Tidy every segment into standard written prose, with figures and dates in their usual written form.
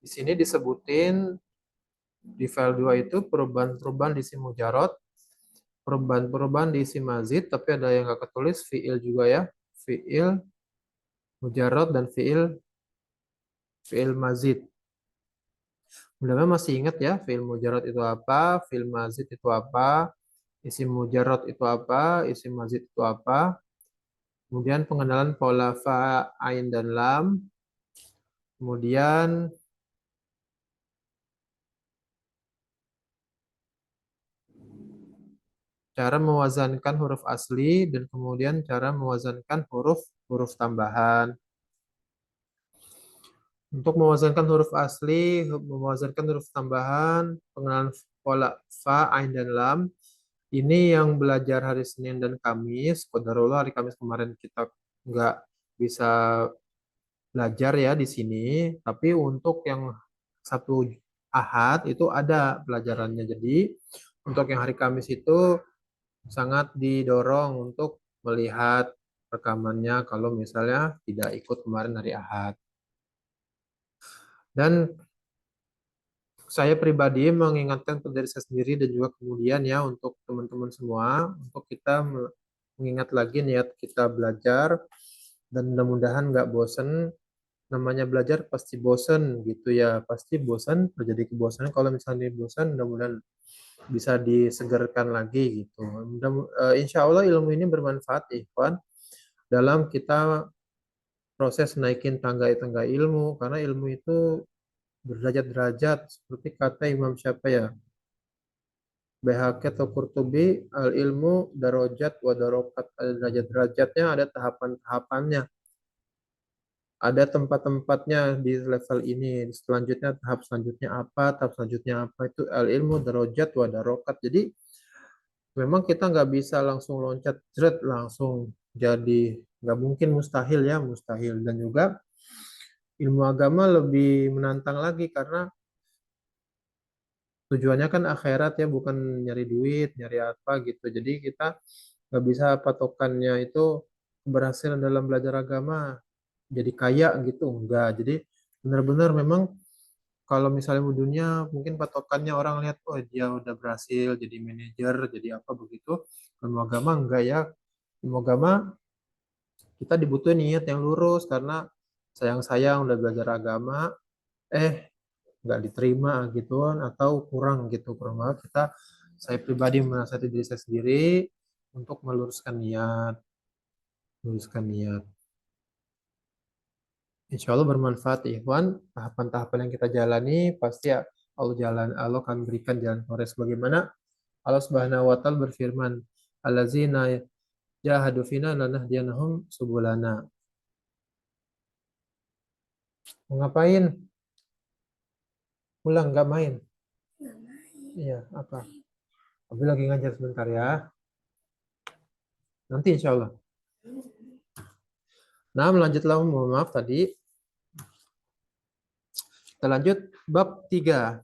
Di sini disebutin di file 2 itu perubahan-perubahan di isim mujarot, perubahan-perubahan di isim mazid, tapi ada yang nggak ketulis, fiil juga ya, fiil mujarot dan fiil mazid. Mudah-mudahan masih ingat ya, fiil mujarot itu apa, fiil mazid itu apa, isim mujarot itu apa, isim mazid itu apa. Kemudian pengenalan pola fa, ain, dan lam. Kemudian cara mewazankan huruf asli dan kemudian cara mewazankan huruf tambahan. Untuk mewazankan huruf asli, mewazankan huruf tambahan, pengenalan pola fa, ain, dan lam. Ini yang belajar hari Senin dan Kamis. Qadarullah hari Kamis kemarin kita nggak bisa belajar ya di sini. Tapi untuk yang Sabtu Ahad itu ada pelajarannya. Jadi untuk yang hari Kamis itu sangat didorong untuk melihat rekamannya kalau misalnya tidak ikut kemarin hari Ahad. Dan saya pribadi mengingatkan pada diri saya sendiri dan juga kemudian ya untuk teman-teman semua, untuk kita mengingat lagi niat kita belajar dan mudah-mudahan nggak bosen. Namanya belajar pasti bosen gitu ya, pasti bosan, terjadi kebosanan. Kalau misalnya bosan, mudah-mudahan bisa disegarkan lagi gitu. Insya Allah ilmu ini bermanfaat, Ikhwan, dalam kita proses naikin tangga-tangga ilmu, karena ilmu itu berderajat-derajat, seperti kata Imam Syafi'i ya, BHQ atau Qurtubi, al ilmu darajat wa darokat, ada derajat-derajatnya, ada tahapan-tahapannya, ada tempat-tempatnya di level ini. Selanjutnya tahap selanjutnya apa, tahap selanjutnya apa, itu al ilmu darajat wa darokat. Jadi memang kita nggak bisa langsung loncat jret langsung jadi, nggak mungkin, mustahil ya, mustahil. Dan juga ilmu agama lebih menantang lagi karena tujuannya kan akhirat ya, bukan nyari duit, nyari apa gitu. Jadi kita nggak bisa patokannya itu keberhasilan dalam belajar agama jadi kaya gitu, enggak. Jadi benar-benar memang kalau misalnya di dunia mungkin patokannya orang lihat, oh dia udah berhasil jadi manajer, jadi apa begitu. Ilmu agama enggak ya. Ilmu agama kita dibutuhin niat yang lurus, karena sayang-sayang udah belajar agama, nggak diterima gitu kan, atau kurang banget. Saya pribadi menasihati diri saya sendiri untuk meluruskan niat. Insya Allah bermanfaat, Ikhwan. Tahapan-tahapan yang kita jalani pasti Allah akan berikan jalan keluar. Bagaimana Allah Subhanahu wa taala berfirman, "Allazina jahadu fina lanahdiyannahum subulana." Mau ngapain? Pulang nggak main? Iya, apa? Abi lagi ngajar sebentar ya. Nanti insya Allah. Nah, melanjutlah, mohon maaf tadi. Kita lanjut bab 3.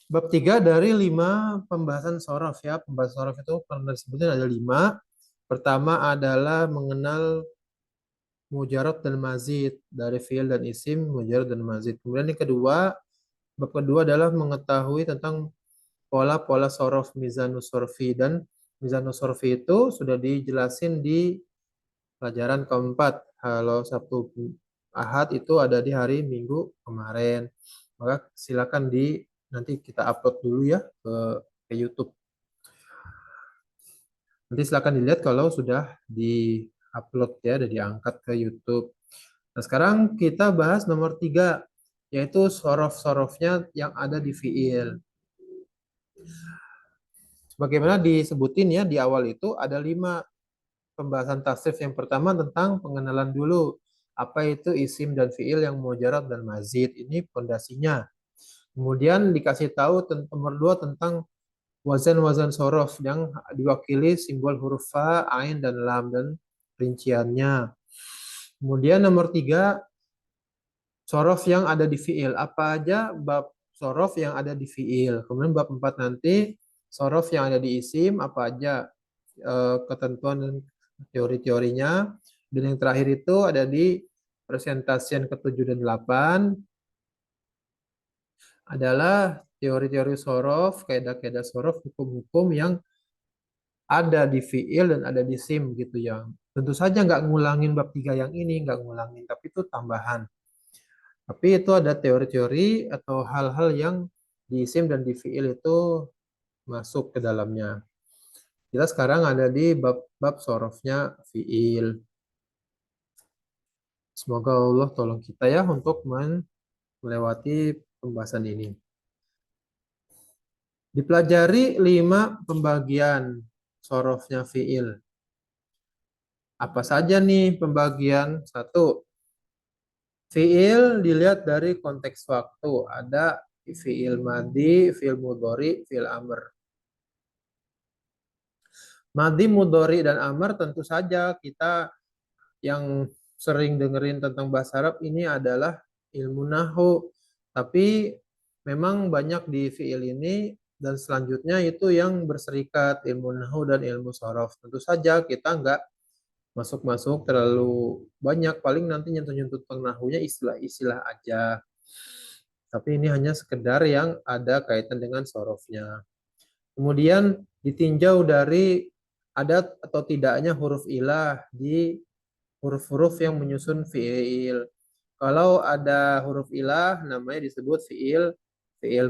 Bab 3 dari 5 pembahasan sorof ya. Pembahasan sorof itu pernah disebutin ada 5. Pertama adalah mengenal mujarad dan mazid, dari fiil dan isim, mujarad dan mazid. Kemudian yang kedua, bab kedua adalah mengetahui tentang pola-pola sorof, mizanus sorfi. Dan mizanus sorfi itu sudah dijelasin di pelajaran keempat. Kalau Sabtu Ahad itu ada di hari Minggu kemarin. Maka silakan nanti kita upload dulu ya ke YouTube. Nanti silakan dilihat kalau sudah di-upload ya, sudah diangkat ke YouTube. Nah, sekarang kita bahas nomor 3, yaitu sorof-sorofnya yang ada di fiil. Bagaimana disebutin ya di awal itu ada 5 pembahasan tasrif. Yang pertama tentang pengenalan dulu. Apa itu isim dan fiil yang mujarad dan mazid. Ini pondasinya. Kemudian dikasih tahu nomor 2 tentang wazan-wazan sorof yang diwakili simbol huruf fa, ain, dan lam, dan rinciannya. Kemudian nomor 3, sorof yang ada di fiil. Apa aja bab sorof yang ada di fiil. Kemudian bab 4 nanti sorof yang ada di isim, apa aja ketentuan dan teori-teorinya. Dan yang terakhir itu ada di presentasian ke-7 dan 8 adalah teori-teori sorof, kaidah-kaidah sorof, hukum-hukum yang ada di fiil dan ada di sim gitu ya. Tentu saja nggak ngulangin bab 3 yang ini, nggak ngulangin, tapi itu tambahan. Tapi itu ada teori-teori atau hal-hal yang di sim dan di fiil itu masuk ke dalamnya. Kita sekarang ada di bab sorofnya fiil. Semoga Allah tolong kita ya untuk melewati pembahasan ini. Dipelajari 5 pembagian sorofnya fiil. Apa saja nih pembagian? Satu, fiil dilihat dari konteks waktu. Ada fiil madi, fiil mudhari, fiil amr. Madi, mudhari, dan amr tentu saja kita yang sering dengerin tentang bahasa Arab ini adalah ilmu nahu. Tapi memang banyak di fiil ini dan selanjutnya itu yang berserikat ilmu nahu dan ilmu sorof. Tentu saja kita nggak masuk-masuk terlalu banyak, paling nanti nyentuh-nyentuh nahunya istilah-istilah aja. Tapi ini hanya sekedar yang ada kaitan dengan sorofnya. Kemudian ditinjau dari ada atau tidaknya huruf ilah di huruf-huruf yang menyusun fiil. Kalau ada huruf ilah namanya disebut fiil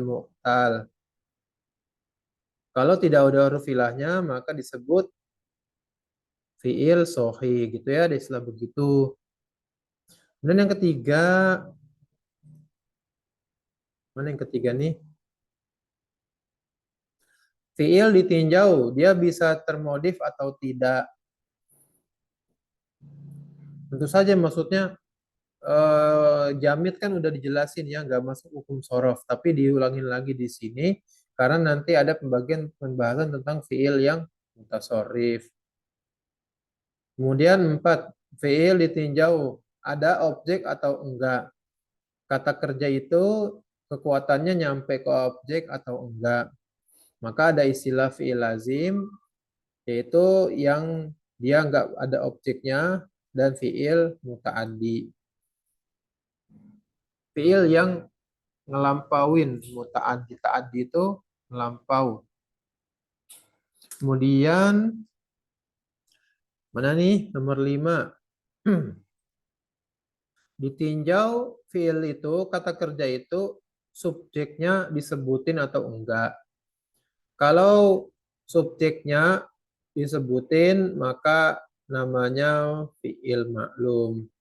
mu'tal. Kalau tidak ada huruf ilahnya maka disebut fiil sohi gitu ya, ada istilah begitu. Kemudian yang ketiga, mana yang ketiga nih? Fiil ditinjau, dia bisa termodif atau tidak. Tentu saja maksudnya jamit kan udah dijelasin ya, nggak masuk hukum sorof, tapi diulangin lagi di sini karena nanti ada pembahasan tentang fiil yang mutasorif. Kemudian 4, fiil ditinjau ada objek atau enggak. Kata kerja itu kekuatannya nyampe ke objek atau enggak. Maka ada istilah fiil lazim, yaitu yang dia enggak ada objeknya, dan fiil muta'addi. Fiil yang ngelampauin, muta'addi, ta'addi itu ngelampau. Kemudian mana nih nomor 5? Ditinjau fiil itu, kata kerja itu subjeknya disebutin atau enggak. Kalau subjeknya disebutin maka namanya fiil maklum.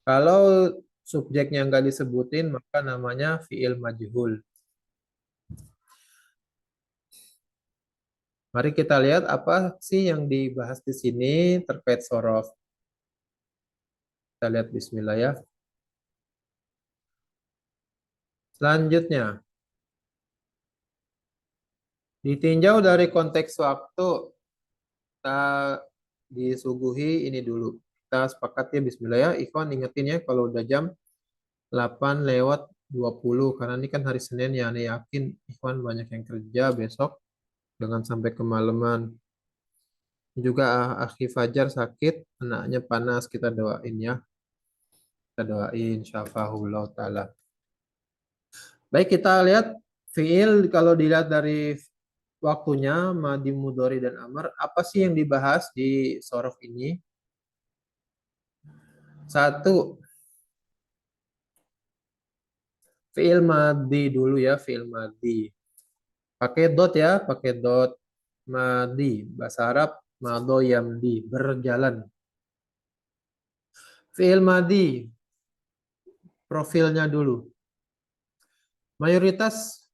Kalau subjeknya enggak disebutin maka namanya fiil majhul. Mari kita lihat apa sih yang dibahas di sini terkait sorof. Kita lihat bismillah ya. Selanjutnya, ditinjau dari konteks waktu, kita disuguhi ini dulu. Kita sepakat ya bismillah ya. Ikhwan ingetin ya kalau udah jam 8:20 karena ini kan hari Senin ya, nih yakin Ikhwan banyak yang kerja besok, jangan sampai kemalaman. Juga Akhi Fajar sakit, anaknya panas, kita doain ya. Kita doain syafahullah ta'ala. Baik, kita lihat fiil kalau dilihat dari waktunya madi, mudhari, dan amr, apa sih yang dibahas di sorof ini? Satu, fiil madi dulu ya, fiil madi. Pakai dot ya, pakai dot. Madi, bahasa Arab mado yamdi, berjalan. Fiil madi, profilnya dulu. Mayoritas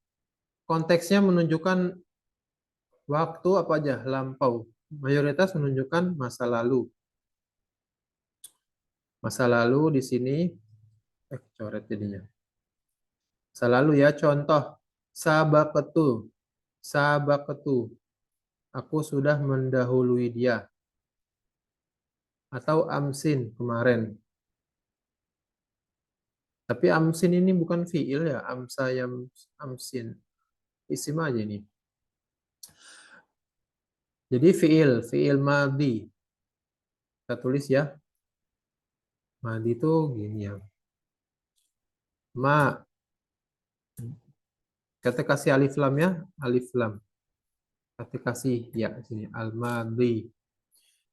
konteksnya menunjukkan waktu apa aja, lampau. Mayoritas menunjukkan masa lalu. Masa lalu di sini, coret jadinya. Masa lalu ya, contoh. Sabaketu, sabaketu. Aku sudah mendahului dia. Atau amsin, kemarin. Tapi amsin ini bukan fiil ya, amsa yang amsin. Isim aja nih. Jadi fiil madhi. Kita tulis ya. Madi itu gini ya. Ma, kita kasih alif lam ya, alif lam. Kita kasih ya sini al-madi.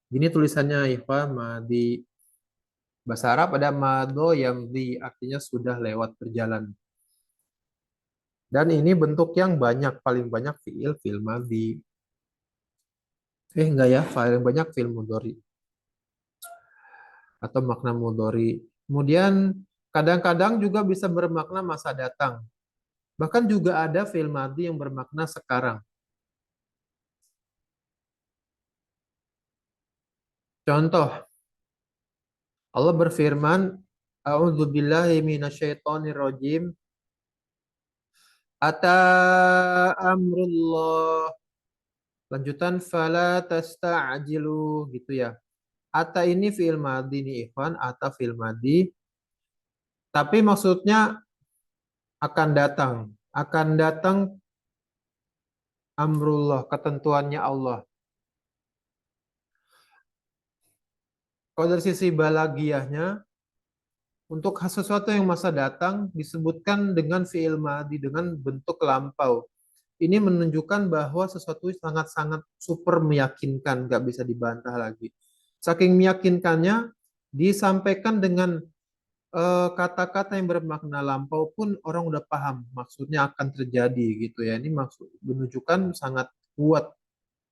Gini tulisannya Ikhwan, madi. Bahasa Arab ada mado yamdi, artinya sudah lewat berjalan. Dan ini bentuk yang banyak, paling banyak fiil, fiil madi. Enggak ya, paling banyak fiil mudhari atau makna mudhari. Kemudian kadang-kadang juga bisa bermakna masa datang. Bahkan juga ada fiil madi yang bermakna sekarang. Contoh, Allah berfirman, A'udzubillahi minasyaitonirrajim. Ata amrullah. Lanjutan fala tasta'jilu gitu ya. Ata ini fi'il madhi nih Ikhwan, ata fi'il madhi. Tapi maksudnya akan datang. Akan datang amrullah, ketentuannya Allah. Kalau dari sisi balagiahnya, untuk sesuatu yang masa datang disebutkan dengan fi'il madhi, dengan bentuk lampau. Ini menunjukkan bahwa sesuatu sangat-sangat super meyakinkan, nggak bisa dibantah lagi. Saking meyakinkannya, disampaikan dengan kata-kata yang bermakna lampau pun orang udah paham maksudnya akan terjadi gitu ya. Ini maksud menunjukkan sangat kuat,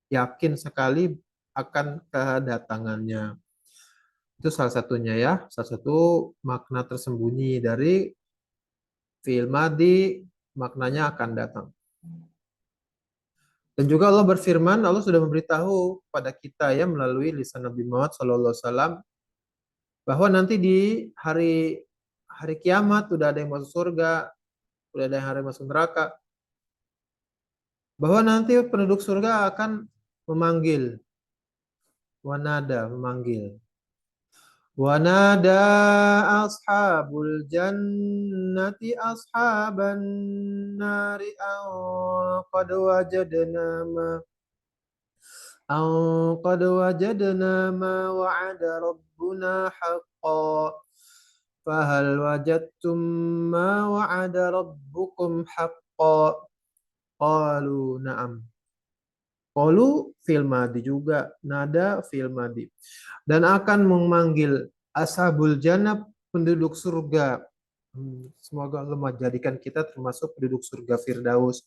yakin sekali akan kedatangannya. Itu salah satunya ya, salah satu makna tersembunyi dari fi'il madhi, maknanya akan datang. Dan juga Allah berfirman, Allah sudah memberitahu pada kita ya melalui lisan Nabi Muhammad SAW bahwa nanti di hari hari kiamat sudah ada yang masuk surga, sudah ada yang hari masuk neraka. Bahwa nanti penduduk surga akan memanggil, wanada memanggil. Wanada ashabul jannati ashaban nari qad wajadna ma qad wajadna ma wa'ada rabbuna haqqan fahal wajadtum ma wa'ada rabbukum haqqan qalu na'am. Qalu fil madi juga, nada fil madi. Dan akan memanggil ashabul jannah, penduduk surga. Semoga Allah menjadikan kita termasuk penduduk surga Firdaus.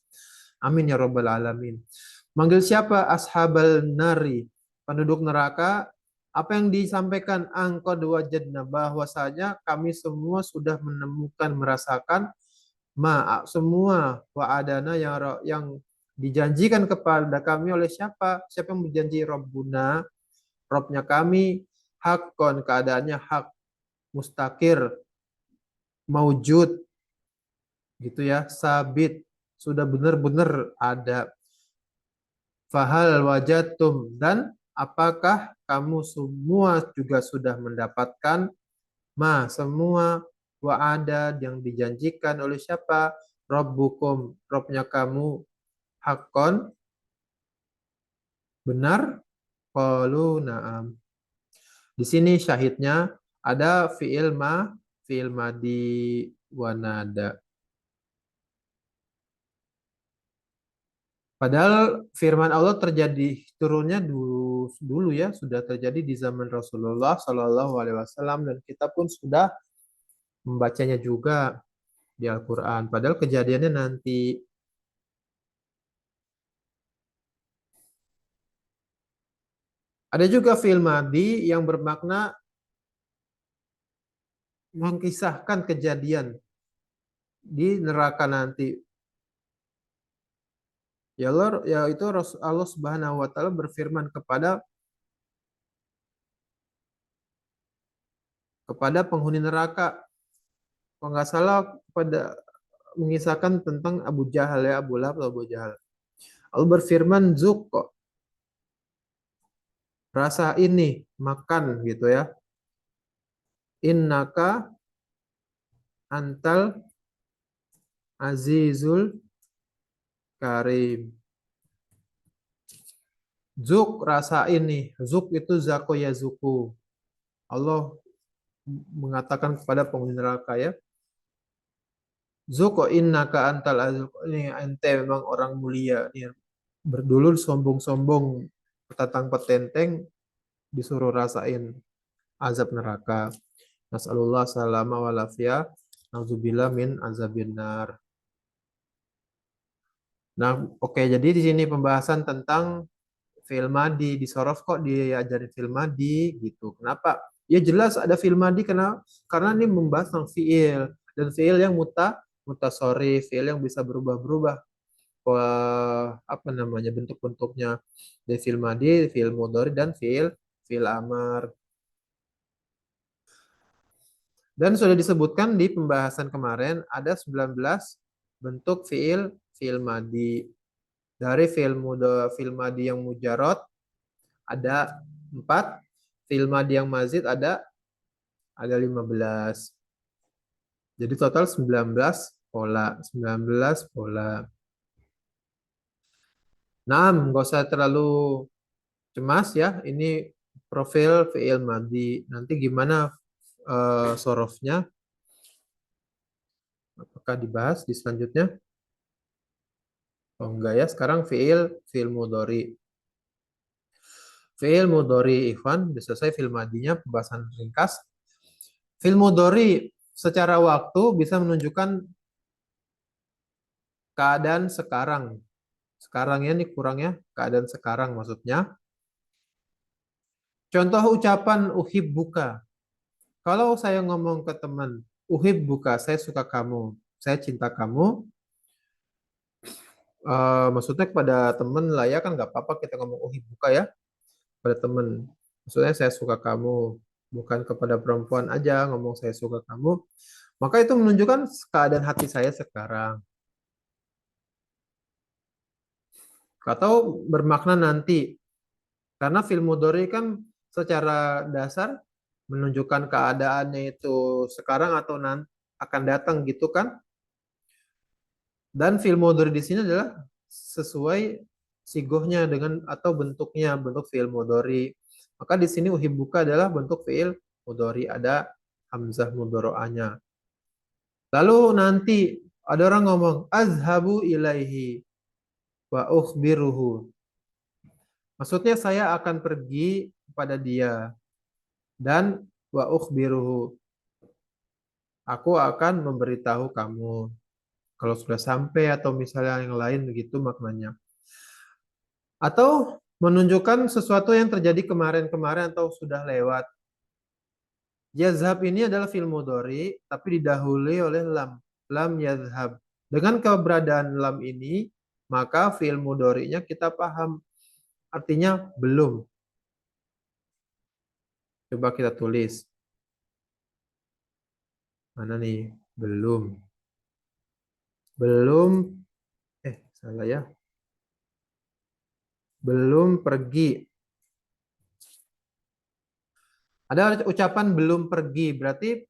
Amin ya rabbal alamin. Manggil siapa? Ashabal nari, penduduk neraka. Apa yang disampaikan angkod wajadna, bahwasanya kami semua sudah menemukan, merasakan semua wa'adana yang dijanjikan kepada kami oleh siapa? Siapa yang berjanji? Rabbuna, Robnya kami, hakon, keadaannya hak, mustakir, maujud, gitu ya, sabit, sudah benar-benar ada. Fahal wajatum, dan apakah kamu semua juga sudah mendapatkan semua wa'ada yang dijanjikan oleh siapa? Rabbukum, Robnya kamu, hakon, benar? Qalu na'am. Di sini syahidnya ada fi'il madi wanada. Padahal firman Allah terjadi turunnya dulu ya, sudah terjadi di zaman Rasulullah Shallallahu Alaihi Wasallam, dan kita pun sudah membacanya juga di Al-Quran. Padahal kejadiannya nanti. Ada juga fi'il madi yang bermakna mengkisahkan kejadian di neraka nanti. Ya Allah, ya itu Allah Subhanahu wa taala berfirman kepada penghuni neraka. Kalau nggak salah pada mengisahkan tentang Abu Jahal ya, Abu Lahab atau Abu Jahal. Allah berfirman, Zuk kok, rasa ini, makan gitu ya. Innaka antal azizul karim. Zuk, rasa ini. Zuk itu zako ya zuku. Allah mengatakan kepada penghuni neraka ya, Zuko innaka antal azul, ini ente memang orang mulia nih, berdulur sombong-sombong petantang petenteng disuruh rasain azab neraka. Nasallallahu salama wal afiyah. Nauzubillah min azabin nar. Nah, oke, jadi di sini pembahasan tentang fi'il madi di sorof kok diajarin fi'il madi gitu. Kenapa? Ya jelas ada fi'il madi karena ini membahas tentang fi'il dan fi'il yang mutasharif, fi'il yang bisa berubah-berubah. Apa namanya bentuk-bentuknya dari fi'il madi, fi'il mudhari dan fi'il amar. Dan sudah disebutkan di pembahasan kemarin ada 19 bentuk fi'il madi. Dari fi'il madi yang mujarot ada 4, fi'il madi yang mazid ada 15. Jadi total 19 pola, 19 pola. Nah, nggak usah terlalu cemas ya. Ini profil fi'il madi. Nanti gimana sorofnya? Apakah dibahas di selanjutnya? Oh enggak ya, sekarang fi'il mudhari. Fi'il mudhari ikhwan, sudah selesai fi'il madinya, pembahasan ringkas. Fi'il mudhari secara waktu bisa menunjukkan keadaan sekarang. Sekarang ya, ini kurangnya keadaan sekarang maksudnya. Contoh ucapan uhib buka. Kalau saya ngomong ke teman, uhib buka, saya suka kamu, saya cinta kamu. Maksudnya kepada teman lah ya, kan nggak apa-apa kita ngomong uhib buka ya pada teman. Maksudnya saya suka kamu, bukan kepada perempuan aja ngomong saya suka kamu. Maka itu menunjukkan keadaan hati saya sekarang. Atau bermakna nanti. Karena film mudhari kan secara dasar menunjukkan keadaannya itu sekarang atau nanti akan datang gitu kan. Dan film mudhari di sini adalah sesuai sigohnya dengan atau bentuknya, bentuk fi'il mudhari. Maka di sini uhibbuka adalah bentuk fi'il mudhari, ada hamzah mudhari'ahnya. Lalu nanti ada orang ngomong azhabu ilaihi wa ukhbiruhu. Maksudnya saya akan pergi kepada dia dan wa ukhbiruhu. Aku akan memberitahu kamu kalau sudah sampai atau misalnya yang lain begitu maknanya. Atau menunjukkan sesuatu yang terjadi kemarin-kemarin atau sudah lewat. Yazhab ini adalah fi'il mudhari tapi didahului oleh lam. Lam yazhab. Dengan keberadaan lam ini, maka fi'il mudhari'nya kita paham. Artinya belum. Coba kita tulis. Mana nih? Belum. Belum. Salah ya. Belum pergi. Ada ucapan belum pergi, berarti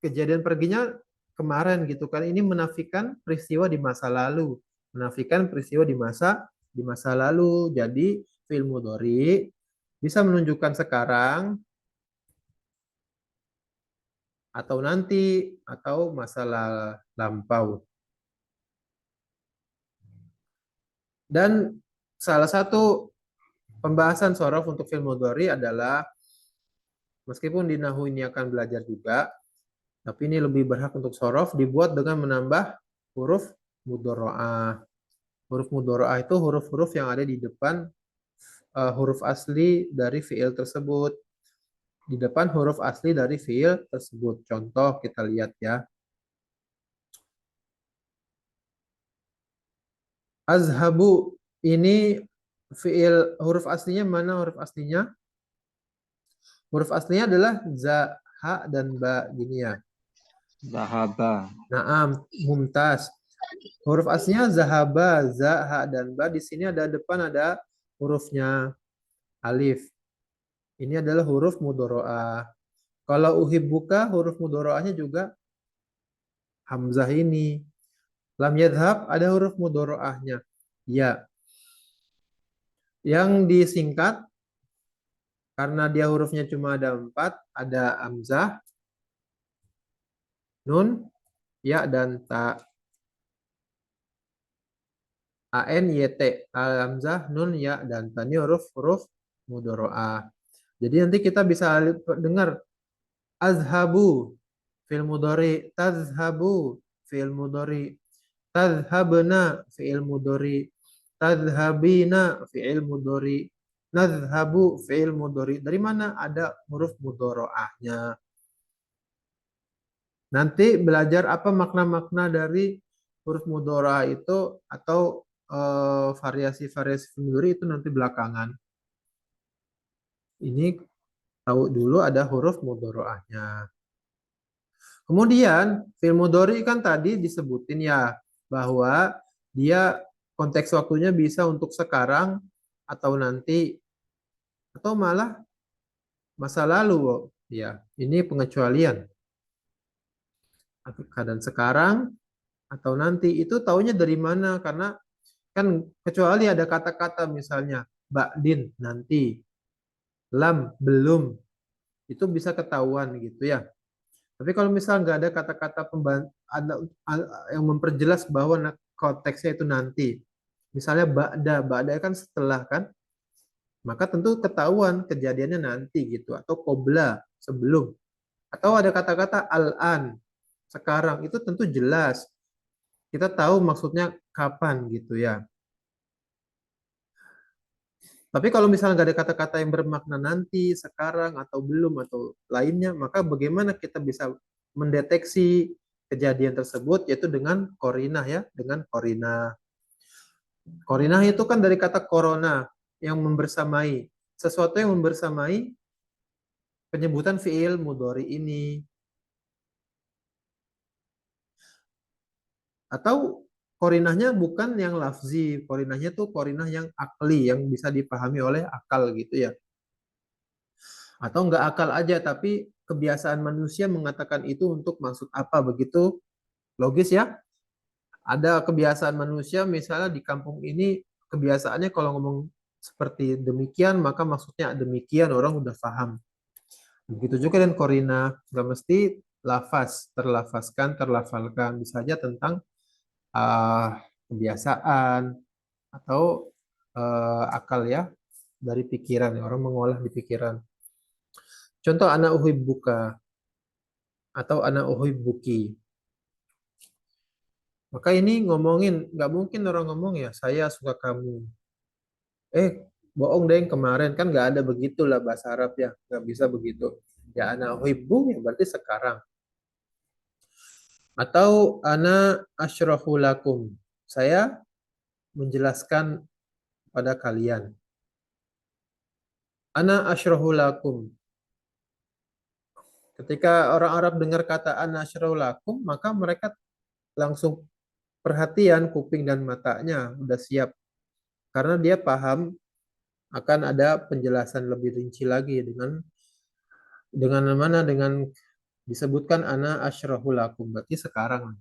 kejadian perginya kemarin gitu kan. Ini menafikan peristiwa di masa lalu, menafikan peristiwa di masa lalu. Jadi fi'il mudhari bisa menunjukkan sekarang atau nanti atau masa lampau. Dan salah satu pembahasan sorof untuk fi'il mudhari adalah meskipun di Nahwu ini akan belajar juga, tapi ini lebih berhak untuk sorof dibuat dengan menambah huruf mudhoro'ah. Huruf mudhoro'ah itu huruf-huruf yang ada di depan huruf asli dari fiil tersebut. Di depan huruf asli dari fiil tersebut. Contoh kita lihat ya. Azhabu ini fiil huruf aslinya mana huruf aslinya? Huruf aslinya adalah za, ha, dan ba gini ya. Zahaba. Naam, mumtaz. Huruf aslinya zahaba, za, ha, dan ba. Di sini ada depan ada hurufnya alif. Ini adalah huruf mudhoro'ah. Kalau uhibbuka huruf mudhoro'ahnya juga hamzah ini. Lam yadhab ada huruf mudhoro'ahnya. Ya. Yang disingkat karena dia hurufnya cuma ada 4, ada hamzah. nun, ya dan ta. ANYT, hamzah, nun, ya dan ta. Ini huruf-huruf mudharaah. Jadi nanti kita bisa dengar azhabu fi'il mudhari, tazhabu fi'il mudhari, tadhhabna fi'il mudhari, tadhhabina fi'il mudhari, nadhhabu fi'il mudhari. Dari mana ada huruf mudharaahnya? Nanti belajar apa makna-makna dari huruf mudharaah itu atau variasi-variasi mudhari itu nanti belakangan. Ini tahu dulu ada huruf mudharaahnya. Kemudian fi'il mudhari kan tadi disebutin ya bahwa dia konteks waktunya bisa untuk sekarang atau nanti atau malah masa lalu. Ya, ini pengecualian. Keadaan sekarang atau nanti itu taunya dari mana? Karena kan kecuali ada kata-kata misalnya ba'din nanti, lam belum, itu bisa ketahuan gitu ya. Tapi kalau misal nggak ada kata-kata yang memperjelas bahwa konteksnya itu nanti. Misalnya ba'da kan setelah kan, maka tentu ketahuan kejadiannya nanti gitu. Atau qobla, sebelum. Atau ada kata-kata al-an, sekarang, itu tentu jelas. Kita tahu maksudnya kapan gitu ya. Tapi kalau misalnya nggak ada kata-kata yang bermakna nanti, sekarang, atau belum, atau lainnya, maka bagaimana kita bisa mendeteksi kejadian tersebut, yaitu dengan korinah ya, dengan korinah. Korinah itu kan dari kata korona, yang membersamai. Sesuatu yang membersamai penyebutan fiil mudhari ini. Atau korinahnya bukan yang lafzi, korinahnya tuh korinah yang akli, yang bisa dipahami oleh akal gitu ya. Atau nggak akal aja, tapi kebiasaan manusia mengatakan itu untuk maksud apa, begitu logis ya. Ada kebiasaan manusia, misalnya di kampung ini, kebiasaannya kalau ngomong seperti demikian, maka maksudnya demikian, orang udah paham. Begitu juga dengan korina, nggak mesti lafaz, terlafazkan, terlafalkan. Bisa aja tentang kebiasaan, atau akal ya, dari pikiran, orang mengolah di pikiran. Contoh anak uhibbuka atau anak uhibbuki. Maka ini ngomongin, nggak mungkin orang ngomong ya, saya suka kamu. Bohong deh yang kemarin, kan nggak ada begitulah bahasa Arab ya, nggak bisa begitu. Ya anak uhibbu ya berarti sekarang. Atau ana asyrahu lakum. Saya menjelaskan pada kalian. Ana asyrahu lakum. Ketika orang Arab dengar kata ana asyrahu lakum, maka mereka langsung perhatian kuping dan matanya udah siap, karena dia paham akan ada penjelasan lebih rinci lagi dengan mana, dengan disebutkan ana asyrahu lakum, berarti sekarang.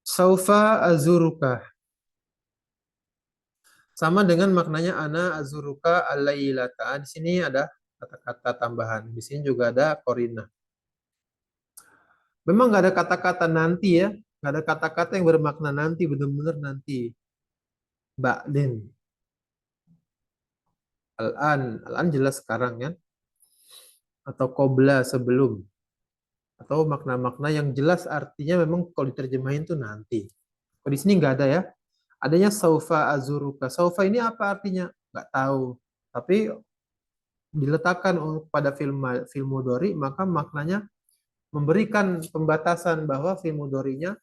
Saufa azuruka sama dengan maknanya ana azuruka alailata. Di sini ada kata-kata tambahan. Di sini juga ada korina. Memang nggak ada kata-kata nanti ya, nggak ada kata-kata yang bermakna nanti, benar-benar nanti. Ba'din, al-an jelas sekarang ya, atau qobla sebelum, atau makna-makna yang jelas artinya memang kalau diterjemahin tuh nanti. Kalau di sini nggak ada ya. Adanya saufa azuruka. Saufa ini apa artinya? Nggak tahu. Tapi diletakkan pada film mudhari, maka maknanya memberikan pembatasan bahwa film mudharinya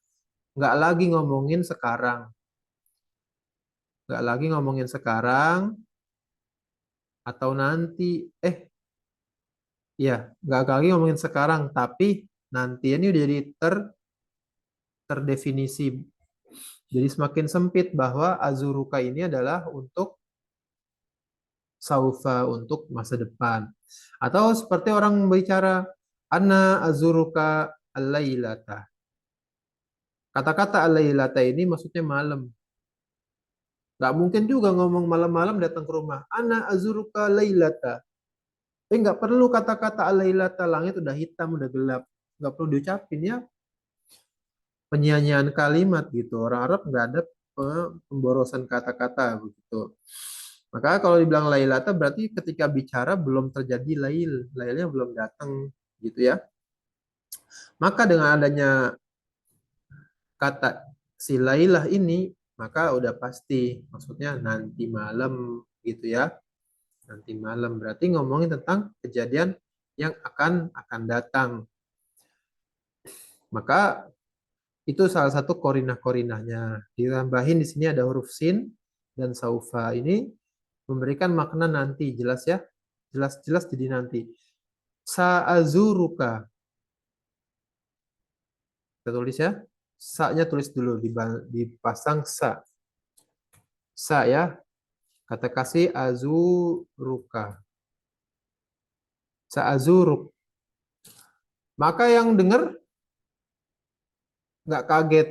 nggak lagi ngomongin sekarang. Nggak lagi ngomongin sekarang atau nanti. Ya, nggak lagi ngomongin sekarang, tapi nanti ini udah jadi terdefinisi. Jadi semakin sempit bahwa azuruka ini adalah untuk saufa, untuk masa depan. Atau seperti orang bicara ana azuruka alailata. Kata-kata alailata ini maksudnya malam. Gak mungkin juga ngomong malam-malam datang ke rumah. Ana azuruka lailata. Nggak perlu kata-kata alailata, langit udah hitam, udah gelap. Nggak perlu diucapin ya. Penyanyian kalimat gitu. Orang Arab nggak ada pemborosan kata-kata begitu. Maka kalau dibilang lailata berarti ketika bicara belum terjadi lail. Lailnya belum datang gitu ya. Maka dengan adanya kata si lailah ini, maka udah pasti maksudnya nanti malam gitu ya. Nanti malam berarti ngomongin tentang kejadian yang akan datang. Maka itu salah satu korinah-korinahnya. Ditambahin di sini ada huruf sin dan saufa. Ini memberikan makna nanti, jelas ya. Jelas-jelas jadi nanti. Sa'azuruka. Kita tulis ya. Sa-nya tulis dulu, dipasang sa. Sa ya. Kata kasih azuruka. Sa'azuruk. Maka yang dengar nggak kaget.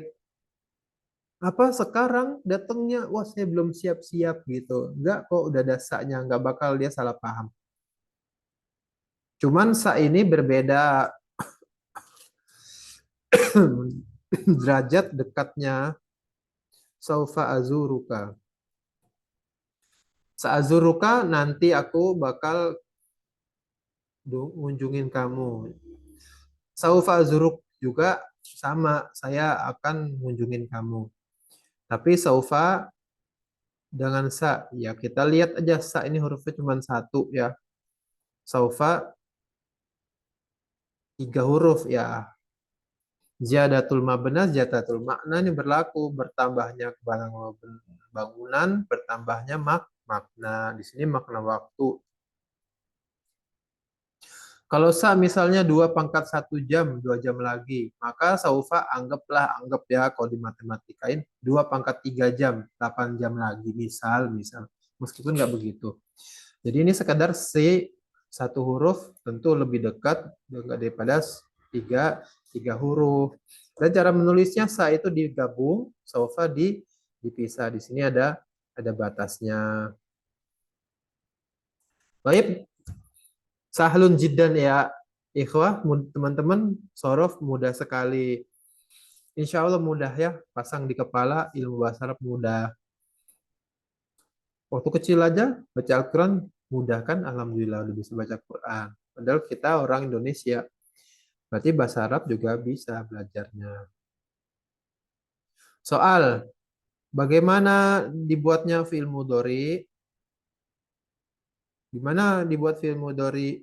Apa sekarang datangnya? Wah, saya belum siap-siap gitu. Nggak kok udah ada sa-nya. Nggak bakal dia salah paham. Cuman sa ini berbeda derajat dekatnya saufa azuruka. Saazuruka nanti aku bakal ngunjungin kamu. Saufa azuruk juga sama, saya akan ngunjungin kamu. Tapi saufa dengan sa, ya kita lihat aja sa ini hurufnya cuma satu ya. Saufa tiga huruf ya. Ziyadatul mabna, ziyadatul makna ini berlaku bertambahnya bangunan, bertambahnya makna. Di sini makna waktu. Kalau sa misalnya 2 × 1 jam, 2 jam lagi, maka saufa anggap ya kalau di matematikain 2 × 3 jam, 8 jam lagi, misal. Meskipun nggak begitu. Jadi ini sekadar C satu huruf tentu lebih dekat daripada tiga huruf. Dan cara menulisnya sa itu digabung, saufa dipisah. Di sini ada batasnya. Baik, sahlun jiddan ya ikhwah, teman-teman, sorof mudah sekali. Insya Allah mudah ya, pasang di kepala ilmu bahasa Arab mudah. Waktu kecil aja baca Al-Quran mudah kan, Alhamdulillah udah bisa baca Quran. Padahal kita orang Indonesia, berarti bahasa Arab juga bisa belajarnya. Soal, bagaimana dibuatnya fi'il mudhari? Gimana dibuat fi'il mudhari?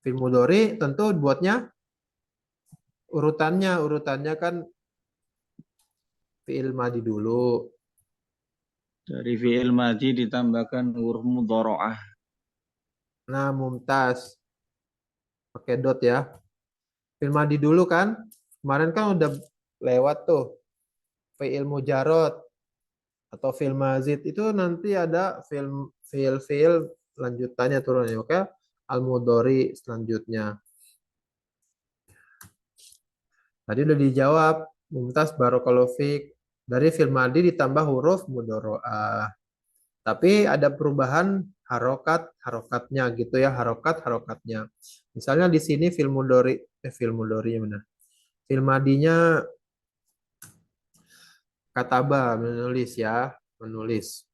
Fi'il mudhari tentu buatnya urutannya kan fi'il madi dulu. Dari fi'il madhi ditambahkan huruf mudharaah. Nah, mumtaz. Pakai dot ya. Fi'il madi dulu kan. Kemarin kan udah lewat tuh. Fi'il mujarot atau fi'il mazid. Itu nanti ada fi'il lanjutannya turunnya. Oke. Al-mudhari selanjutnya. Tadi udah dijawab. Mumtaz barakallahu fiik. Dari fi'il madi ditambah huruf mudharaah. Tapi ada perubahan harokatnya gitu ya, harokatnya. Misalnya di sini fil mudori mana? Fil madinya kataba menulis ya, menulis.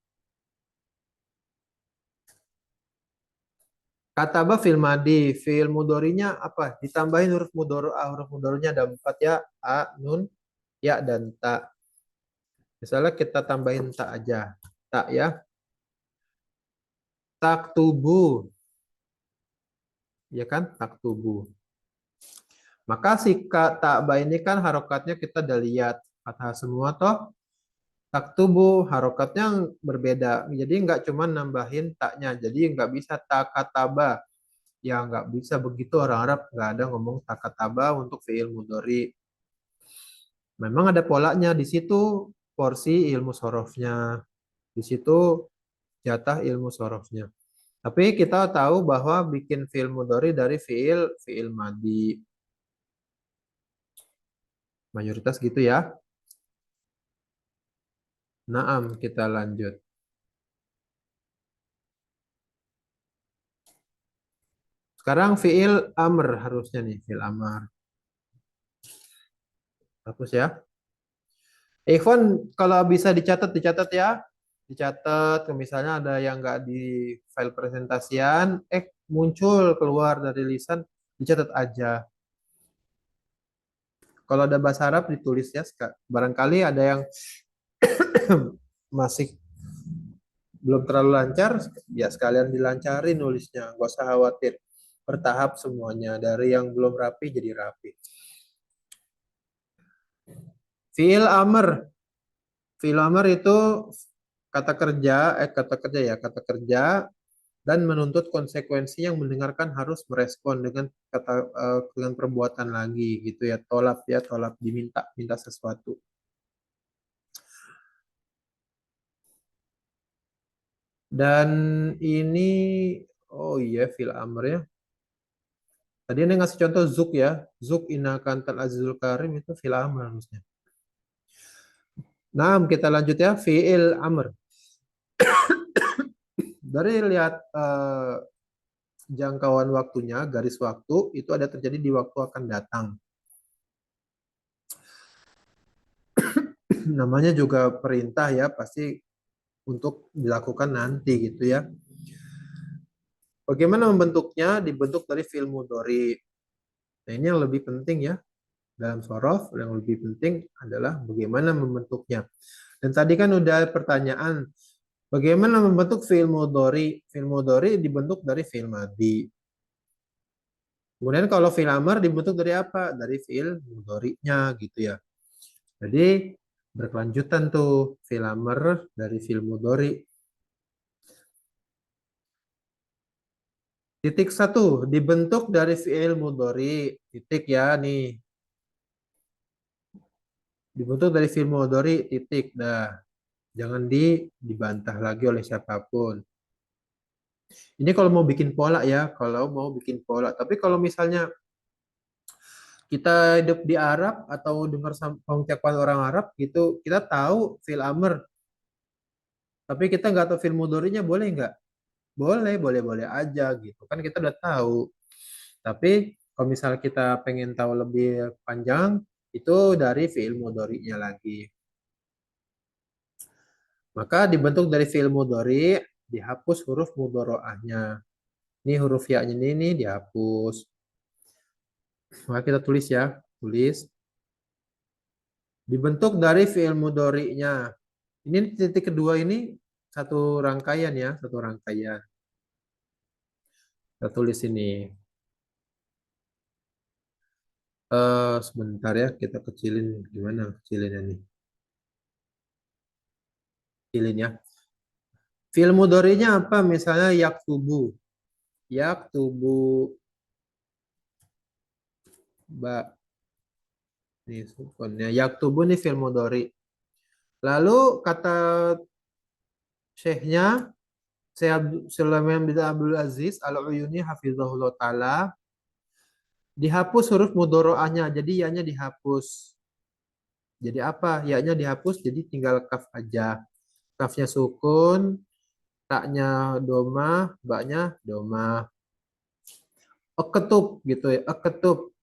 Kataba fil madi, fil mudorinya apa? Ditambahin huruf huruf mudorinya ada 4 ya, a, nun, ya dan ta. Misalnya kita tambahin ta aja, ta ya. Tak tubuh, ya kan? Tak tubuh. Maka si kata ba ini kan harokatnya kita udah lihat fathah semua toh. Tak tubuh harokatnya berbeda. Jadi nggak cuma nambahin taknya. Jadi nggak bisa takataba. Ya nggak bisa begitu, orang Arab nggak ada ngomong takataba untuk fiil mudhari. Memang ada polanya di situ, porsi ilmu sorofnya. Di situ jatah ilmu sorofnya. Tapi kita tahu bahwa bikin fiil mudhari dari fiil madi. Mayoritas gitu ya. Naam, kita lanjut. Sekarang fiil amr harusnya nih, fiil amr. Hapus ya. Ikhwan, kalau bisa dicatat, dicatat ya. Dicatat, misalnya ada yang nggak di file presentasian, muncul keluar dari lisan, dicatat aja. Kalau ada bahasa Arab ditulis ya. Barangkali ada yang masih belum terlalu lancar, ya sekalian dilancarin nulisnya. Nggak usah khawatir. Bertahap semuanya. Dari yang belum rapi jadi rapi. Fiil amr. Fiil amr itu kata kerja dan menuntut konsekuensi yang mendengarkan harus merespon dengan dengan perbuatan lagi gitu ya. Tolap diminta minta sesuatu. Dan ini oh iya fiil amr ya. Tadi ini ngasih contoh zuk ya. Zuk inakantal azizul karim itu fiil amr harusnya. Nah, kita lanjut ya. Fiil amr. Dari lihat jangkauan waktunya, garis waktu, itu ada terjadi di waktu akan datang. Namanya juga perintah ya, pasti untuk dilakukan nanti gitu ya. Bagaimana membentuknya? Dibentuk dari fiil mudhari. Nah, ini yang lebih penting ya. Dalam sorof, yang lebih penting adalah bagaimana membentuknya. Dan tadi kan udah pertanyaan, bagaimana membentuk fiil mudhari? Fiil mudhari dibentuk dari fiil madhi. Kemudian kalau fiil amr dibentuk dari apa? Dari fiil mudhari'nya gitu ya. Jadi berkelanjutan tuh fiil amr dari fiil mudhari. Titik satu dibentuk dari fiil mudhari. Titik ya nih. Dibentuk dari fiil mudhari titik. Dah. Jangan dibantah lagi oleh siapapun. Ini kalau mau bikin pola ya, kalau mau bikin pola. Tapi kalau misalnya kita hidup di Arab atau dengar pengucapan orang Arab gitu, kita tahu fiil amr, tapi kita nggak tahu fiil mudhari'nya boleh nggak? Boleh, boleh-boleh aja gitu. Kan kita udah tahu. Tapi kalau misalnya kita pengen tahu lebih panjang, itu dari fiil mudhari'nya lagi. Maka dibentuk dari fiil mudhari', dihapus huruf mudhari'ahnya. Ini huruf ya-nya ini dihapus. Maka kita tulis ya, tulis. Dibentuk dari fiil mudhari'nya. Ini titik kedua ini satu rangkaian ya, satu rangkaian. Kita tulis ini. Sebentar ya, kita kecilin. Gimana kecilinnya nih? Kecilin ya. Fiil mudhari'nya apa? Misalnya yaktubu. Yaktubu. Ba. Nih, sukunnya. Yaktubu nih fiil mudhari'. Lalu kata syekhnya, Syekh Sulaiman bin Abdul Aziz Al-Uyuni hafizahullah ta'ala, dihapus huruf mudhari'ahnya. Jadi ya-nya dihapus. Jadi apa? Ya-nya dihapus, jadi tinggal kaf aja. Kafnya sukun, taknya domah, baknya domah. Eketub gitu ya, eketub.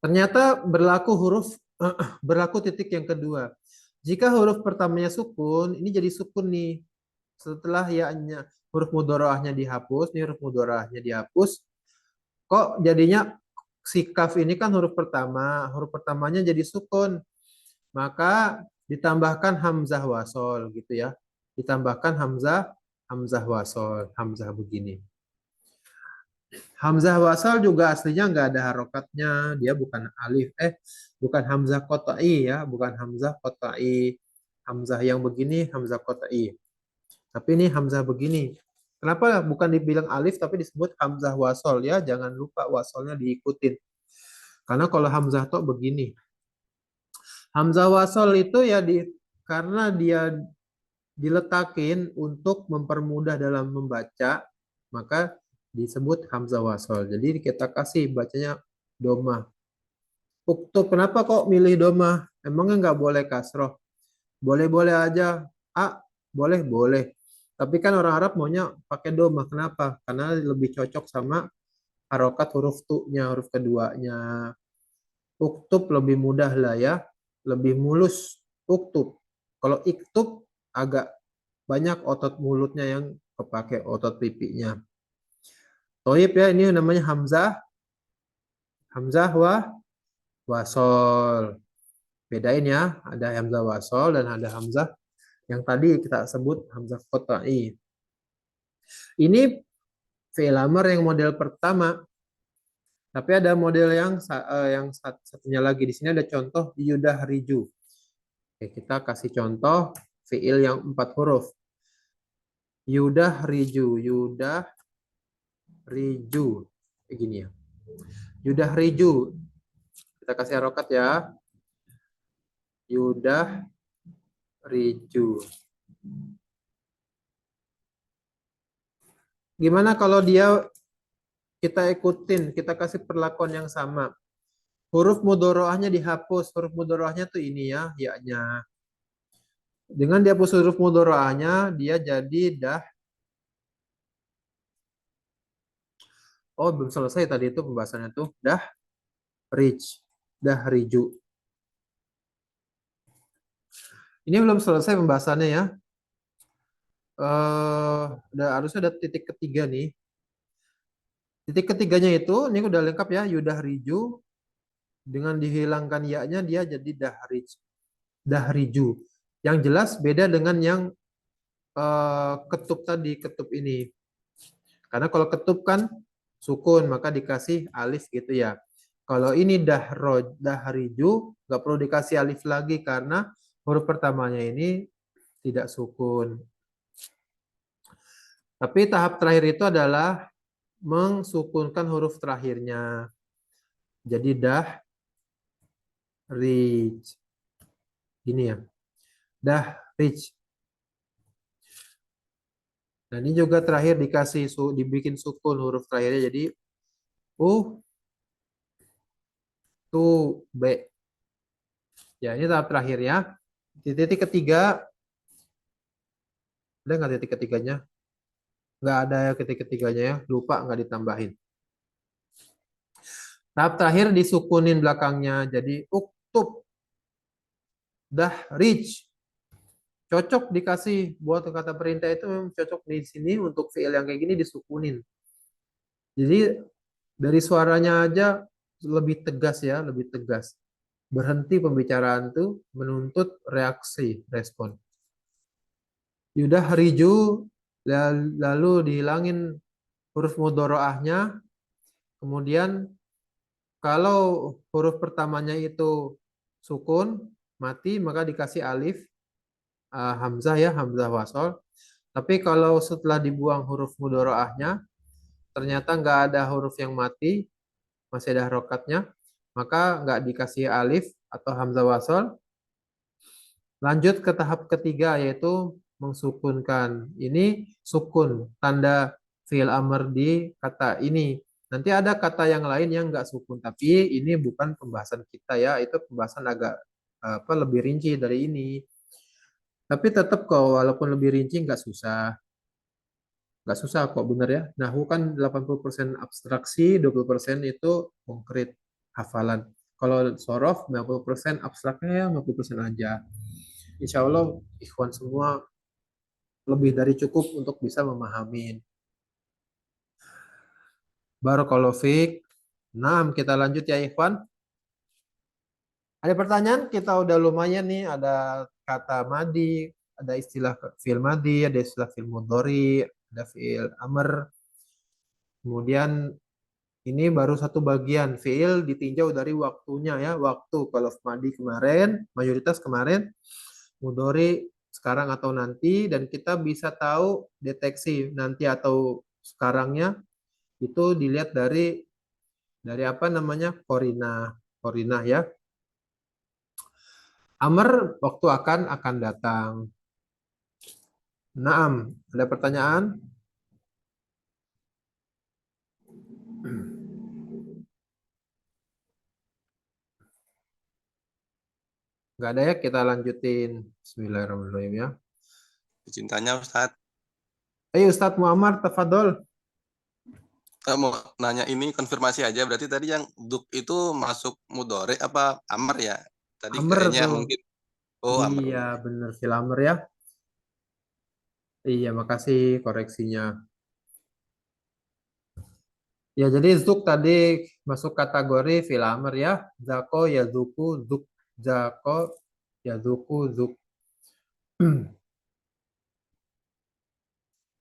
Ternyata berlaku titik yang kedua. Jika huruf pertamanya sukun, ini jadi sukun nih. Setelah ya-nya huruf mudhari'ahnya dihapus, nih huruf mudhari'ahnya dihapus, kok jadinya si kaf ini kan huruf pertamanya jadi sukun. Maka ditambahkan hamzah wasol gitu ya. Ditambahkan hamzah wasol, hamzah begini. Hamzah wasal juga aslinya nggak ada harokatnya, dia bukan bukan hamzah kotai ya, bukan hamzah kotai. Hamzah yang begini hamzah kotai. Tapi ini hamzah begini. Kenapa bukan dibilang alif tapi disebut hamzah wasol ya? Jangan lupa wasolnya diikutin. Karena kalau hamzah to begini. Hamzah wasol itu ya karena dia diletakin untuk mempermudah dalam membaca, maka disebut hamzah wasol. Jadi kita kasih bacanya domah. Uktub, kenapa kok milih domah? Emangnya nggak boleh kasroh? Boleh-boleh aja. Boleh, boleh. Tapi kan orang Arab maunya pakai doma. Kenapa? Karena lebih cocok sama harokat huruf tu-nya, huruf keduanya. Uktub lebih mudah lah ya, lebih mulus. Uktub. Kalau iktub agak banyak otot mulutnya yang kepake, otot pipinya. Toib ya, ini namanya Hamzah. Hamzah wasol. Bedain ya, ada Hamzah wasol dan ada Hamzah yang tadi kita sebut Hamzah qat'i. Ini fi'il amr yang model pertama. Tapi ada model yang satunya lagi. Di sini ada contoh yudah riju. Oke, kita kasih contoh fi'il yang 4 huruf. Yudah riju, yudah riju. Kayak gini ya. Yudah riju. Kita kasih harokat ya. Yudah riju. Gimana kalau dia kita ikutin, kita kasih perlakuan yang sama. Huruf mudoroahnya dihapus. Huruf mudoroahnya tuh ini ya, ya-nya. Dengan dihapus huruf mudoroahnya, dia jadi dah. Oh, belum selesai tadi itu pembahasannya tuh. Dah rich. Dah riju. Ini belum selesai pembahasannya ya. Harusnya ada titik ketiga nih. Titik ketiganya itu, ini udah lengkap ya. Yudah riju. Dengan dihilangkan ya-nya, dia jadi dah rich. Dah riju. Yang jelas beda dengan yang ketup tadi, ketup ini. Karena kalau ketup kan sukun, maka dikasih alif gitu ya. Kalau ini dahriju, nggak perlu dikasih alif lagi karena huruf pertamanya ini tidak sukun. Tapi tahap terakhir itu adalah mengsukunkan huruf terakhirnya. Jadi rij. Gini ya. Rij. Nah, ini juga terakhir dibikin sukun huruf terakhirnya. Jadi tu, b. Ya, ini tahap terakhir ya. Di titik ketiga, ada nggak titik ketiganya? Nggak ada ya titik ketiganya ya. Lupa nggak ditambahin. Tahap terakhir disukunin belakangnya. Jadi uktub. Rich. Cocok dikasih buat kata perintah itu memang cocok di sini untuk fiil yang kayak gini disukunin. Jadi dari suaranya aja lebih tegas ya, lebih tegas. Berhenti pembicaraan tuh menuntut reaksi, respon. Yudah riju, lalu dihilangin huruf mudoroahnya. Kemudian kalau huruf pertamanya itu sukun, mati, maka dikasih alif, hamzah ya, hamzah wasol. Tapi kalau setelah dibuang huruf mudoroahnya, ternyata nggak ada huruf yang mati, masih ada harokatnya, maka nggak dikasih alif atau hamzah wasol. Lanjut ke tahap ketiga, yaitu mengsukunkan. Ini sukun, tanda fi'il amr di kata ini. Nanti ada kata yang lain yang nggak sukun, tapi ini bukan pembahasan kita ya, itu pembahasan agak lebih rinci dari ini. Tapi tetap kok, walaupun lebih rinci nggak susah. Nggak susah kok, bener ya. Nahu kan 80% abstraksi, 20% itu konkret, hafalan. Kalau sorof, 90% abstraknya ya 50% aja. Insya Allah, ikhwan semua lebih dari cukup untuk bisa memahami. Barakallahu fiik. Nah, kita lanjut ya ikhwan. Ada pertanyaan? Kita udah lumayan nih. Ada kata madi, ada istilah fi'il madi, ada istilah fi'il mudhari, ada fi'il amr. Kemudian ini baru satu bagian. Fi'il ditinjau dari waktunya ya. Waktu kalau madi kemarin, mayoritas kemarin, mudhari sekarang atau nanti, dan kita bisa tahu deteksi nanti atau sekarangnya itu dilihat dari apa namanya, korinah ya. Amr waktu akan datang. Naam, ada pertanyaan? Nggak ada ya, kita lanjutin. Bismillahirrahmanirrahim ya. Izin tanya Ustadz. Ayo Ustadz Muammar, tafadol. Mau nanya ini konfirmasi aja. Berarti tadi yang duk itu masuk mudore apa amr ya? Tadi Amr kayaknya tuh. mungkin. Oh, amr. Iya, bener Filamer ya. Iya, makasih koreksinya. Ya, jadi Zuk tadi masuk kategori Filamer ya. Zako, ya Zuku, Zuk, Zako, ya Zuku, Zuk.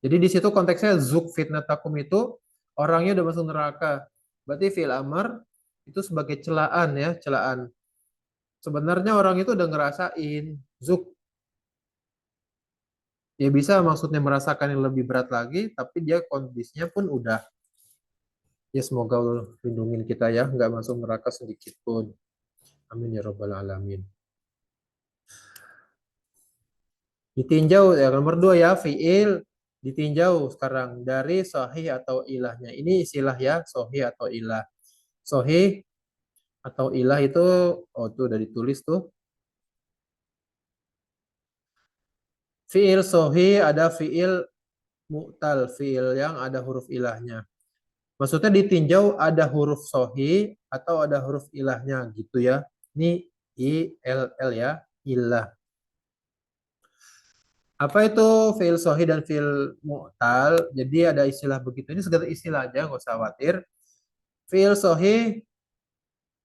Jadi di situ konteksnya Zuk fitnatakum itu orangnya udah masuk neraka. Berarti Filamer itu sebagai celaan ya, celaan. Sebenarnya orang itu udah ngerasain Zuk. Ya bisa maksudnya merasakan yang lebih berat lagi, tapi dia kondisinya pun udah. Ya semoga Allah lindungin kita ya, nggak masuk neraka sedikit pun. Amin ya robbal alamin. Ditinjau ya nomor dua ya, fiil ditinjau sekarang dari sahih atau ilahnya. Ini istilah ya, sahih atau ilah. Sahih atau ilah itu, oh tuh udah ditulis tuh. Fiil sahih ada fiil mu'tal, fiil yang ada huruf ilahnya. Maksudnya ditinjau ada huruf sahih atau ada huruf ilahnya gitu ya. Ini ILL ya, ilah. Apa itu fiil sahih dan fiil mu'tal? Jadi ada istilah begitu. Ini sekedar istilah aja, nggak usah khawatir. Fiil sahih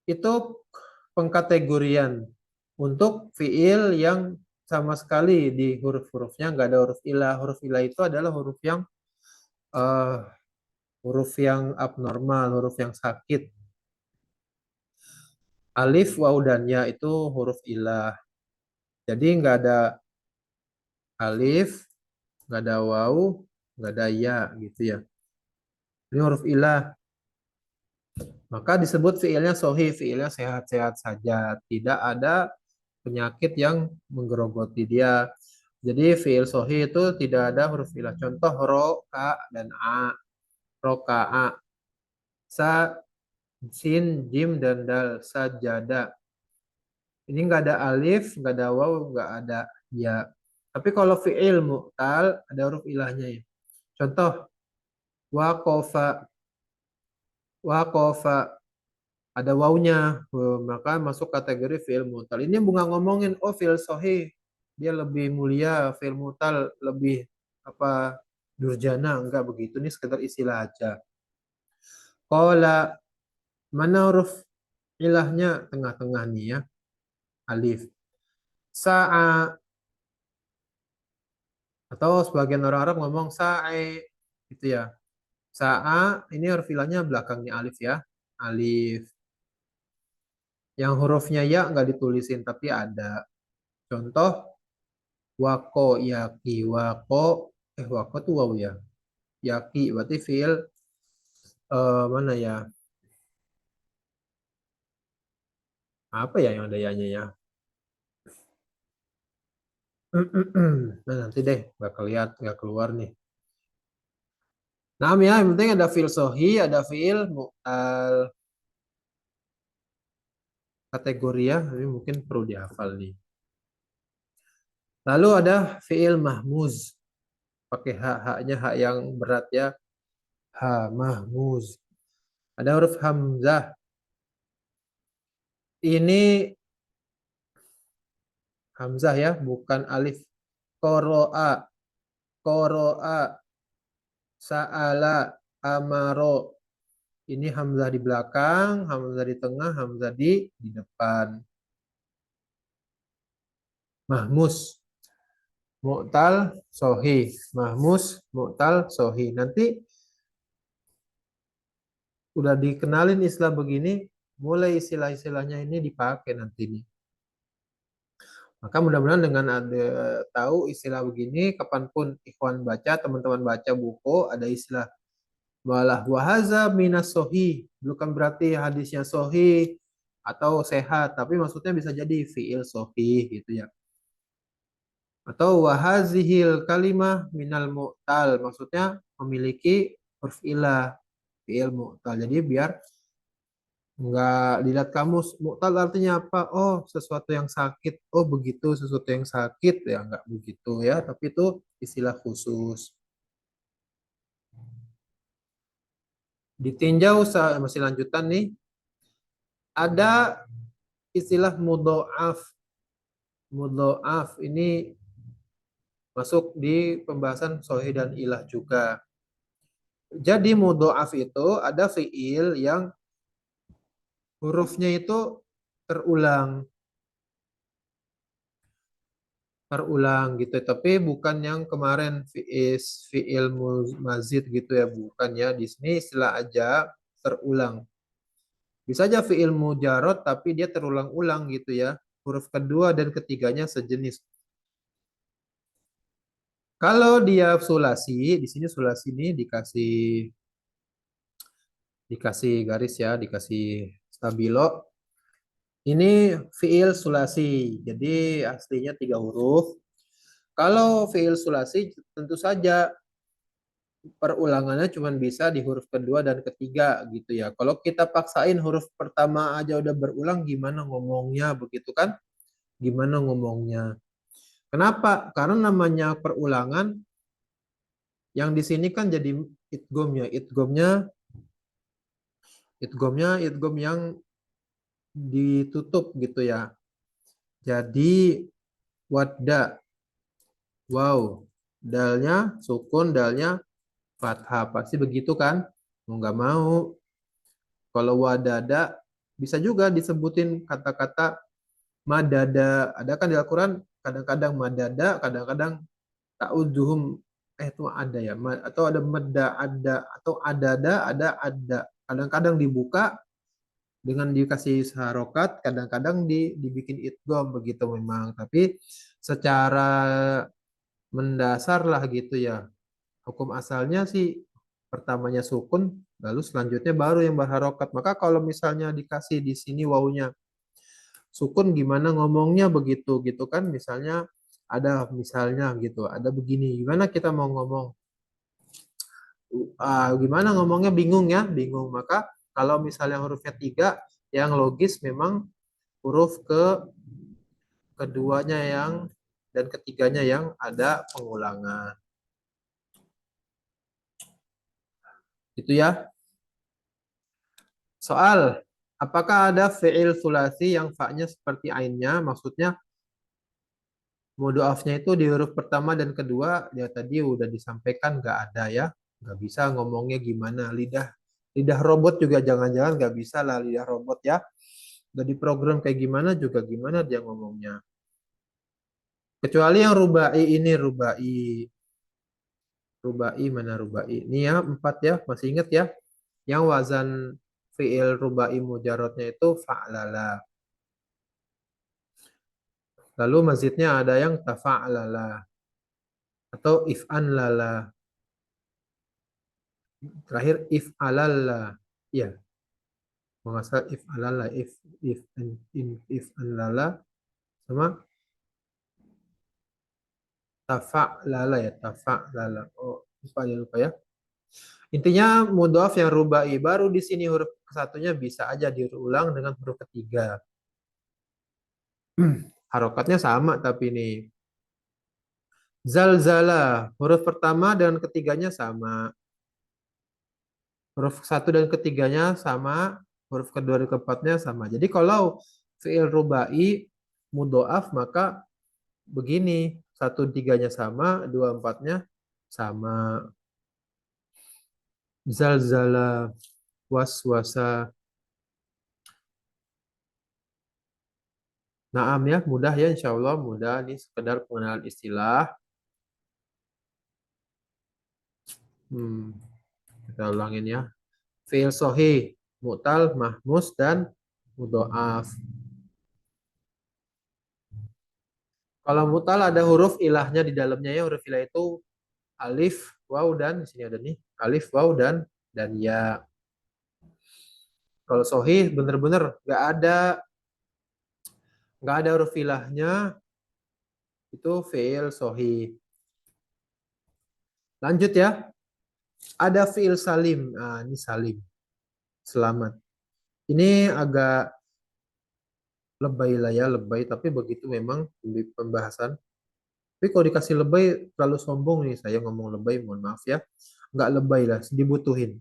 itu pengkategorian untuk fiil yang sama sekali di huruf-hurufnya nggak ada huruf ilah. Huruf ilah itu adalah uh, huruf yang abnormal, huruf yang sakit. Alif, waw, dan ya itu huruf ilah. Jadi nggak ada alif, nggak ada waw, nggak ada ya gitu ya. Ini huruf ilah. Maka disebut fiilnya sohi, fiilnya sehat-sehat saja. Tidak ada penyakit yang menggerogoti dia. Jadi fiil sohi itu tidak ada huruf ilah. Contoh ro, ka, dan a. Roka'a. Sa, sin, jim, dan dal. Sajada. Ini nggak ada alif, nggak ada waw, nggak ada ya. Tapi kalau fiil mu'tal ada huruf ilahnya ya. Contoh waqafa, waqafa ada wawnya, maka masuk kategori fiil mu'tal. Ini bunga ngomongin oh fiil sahih dia lebih mulia, fiil mu'tal lebih apa durjana, enggak begitu. Ini sekedar istilah aja. Qala, mana huruf ilahnya? Tengah-tengah nih ya. Alif. Sa'a, atau sebagian orang Arab ngomong sa'i gitu ya. Sa'a ini huruf ilahnya belakangnya alif ya. Alif. Yang hurufnya ya nggak ditulisin tapi ada. Contoh wako yaki, wako wako tuh waw ya. Yaki berarti fiil mana ya? Apa ya yang ada ya-nya ya? Nah, nanti deh bakal lihat nggak keluar nih. Nah, ya, yang penting ada fiil sohi, ada fiil mu'tal. Kategori ya, ini mungkin perlu dihafal nih. Lalu ada fiil mahmuz. Pakai haknya hak yang berat ya. Ha mahmuz. Ada huruf hamzah. Ini hamzah ya, bukan alif. Qoro'a, qoro'a, sa'ala, amaro. Ini hamzah di belakang, hamzah di tengah, hamzah di depan. Mahmus, mu'tal, sohi. Mahmus, mu'tal, sohi. Nanti udah dikenalin istilah begini, mulai istilah-istilahnya ini dipakai nanti nih. Maka mudah-mudahan dengan ada tahu istilah begini, kapanpun ikhwan baca, teman-teman baca buku, ada istilah walah wahaza minas sohi. Bukan berarti hadisnya sohi atau sehat, tapi maksudnya bisa jadi fiil sohi gitu ya. Atau wahazihil kalimah minal mu'tal, maksudnya memiliki huruf ilah, fiil mu'tal. Jadi biar nggak dilihat kamus mu'tal artinya apa, oh sesuatu yang sakit, oh begitu sesuatu yang sakit ya nggak begitu ya, tapi itu istilah khusus. Ditinjau masih lanjutan nih. Ada istilah mudho'af. Mudho'af ini masuk di pembahasan sahih dan ilah juga. Jadi mudho'af itu ada fiil yang hurufnya itu terulang. Terulang gitu. Tapi bukan yang kemarin fiil mazid gitu ya, bukan ya. Di sini istilah aja terulang. Bisa aja fiil mujarad tapi dia terulang-ulang gitu ya. Huruf kedua dan ketiganya sejenis. Kalau dia sulasi, di sini sulasi ini dikasih garis ya, dikasih stabilo. Ini fiil sulasi. Jadi aslinya 3 huruf. Kalau fiil sulasi tentu saja perulangannya cuma bisa di huruf kedua dan ketiga gitu ya. Kalau kita paksain huruf pertama aja udah berulang, gimana ngomongnya begitu kan? Gimana ngomongnya? Kenapa? Karena namanya perulangan yang di sini kan jadi idgham ya. Idgham yang ditutup gitu ya. Jadi wadda, wow, dalnya sukun, dalnya fathah, pasti begitu kan? Mau nggak mau. Kalau wadada bisa juga disebutin kata-kata madada. Ada kan di Al-Quran kadang-kadang madada, kadang-kadang ta'udzuhum, itu ada ya, atau ada madda ada, atau adada ada. Kadang-kadang dibuka dengan dikasih harokat, kadang-kadang dibikin idgham begitu memang. Tapi secara mendasar lah gitu ya. Hukum asalnya sih pertamanya sukun, lalu selanjutnya baru yang berharokat. Maka kalau misalnya dikasih di sini wawunya sukun, gimana ngomongnya begitu gitu kan? Misalnya misalnya gitu, ada begini, gimana kita mau ngomong? Gimana ngomongnya bingung ya, bingung. Maka kalau misalnya hurufnya 3, yang logis memang huruf keduanya yang dan ketiganya yang ada pengulangan. Itu ya. Soal, apakah ada fi'il sulasi yang fa-nya seperti ainnya? Maksudnya mudho'afnya itu di huruf pertama dan kedua, ya tadi udah disampaikan nggak ada ya. Nggak bisa ngomongnya gimana. Lidah robot juga jangan-jangan nggak bisa lah lidah robot ya. Udah diprogram kayak gimana juga gimana dia ngomongnya. Kecuali yang rubai ini, rubai. Rubai mana rubai? Ini ya 4 ya, masih ingat ya? Yang wazan fi'il rubai mujarotnya itu fa'lala. Lalu mazidnya ada yang tafa'lala atau if'an lala. Terakhir if'alalla. Ya, mengasal if'alalla, if'an lala sama tafa'lala ya, tafa'lala. Oh, lupa ya. Intinya mudhaf yang rubai baru di sini huruf kesatunya bisa aja diulang dengan huruf ketiga. Harokatnya sama tapi ini. Zalzala, huruf pertama dan ketiganya sama. Huruf satu dan ketiganya sama, huruf kedua dan keempatnya sama. Jadi kalau fi'il rubai mudhoaf maka begini, satu tiganya sama, dua empatnya sama. Zalzala, waswasa. Naam ya, mudah ya insya Allah, mudah. Ini sekedar pengenalan istilah. Kita ulangin ya. Fi'il sohih, mu'tal, mahmus, dan mudhoaf. Kalau mu'tal ada huruf ilahnya di dalamnya ya. Huruf ilah itu alif, waw, dan di sini ada nih. Alif, waw, dan ya. Kalau sohih bener-bener nggak ada huruf ilahnya, itu fi'il sohih. Lanjut ya. Ada fi'il salim. Nah, ini salim. Selamat. Ini agak lebay lah ya, lebay. Tapi begitu memang di pembahasan. Tapi kalau dikasih lebay terlalu sombong nih. Saya ngomong lebay, mohon maaf ya. Nggak lebay lah, dibutuhin.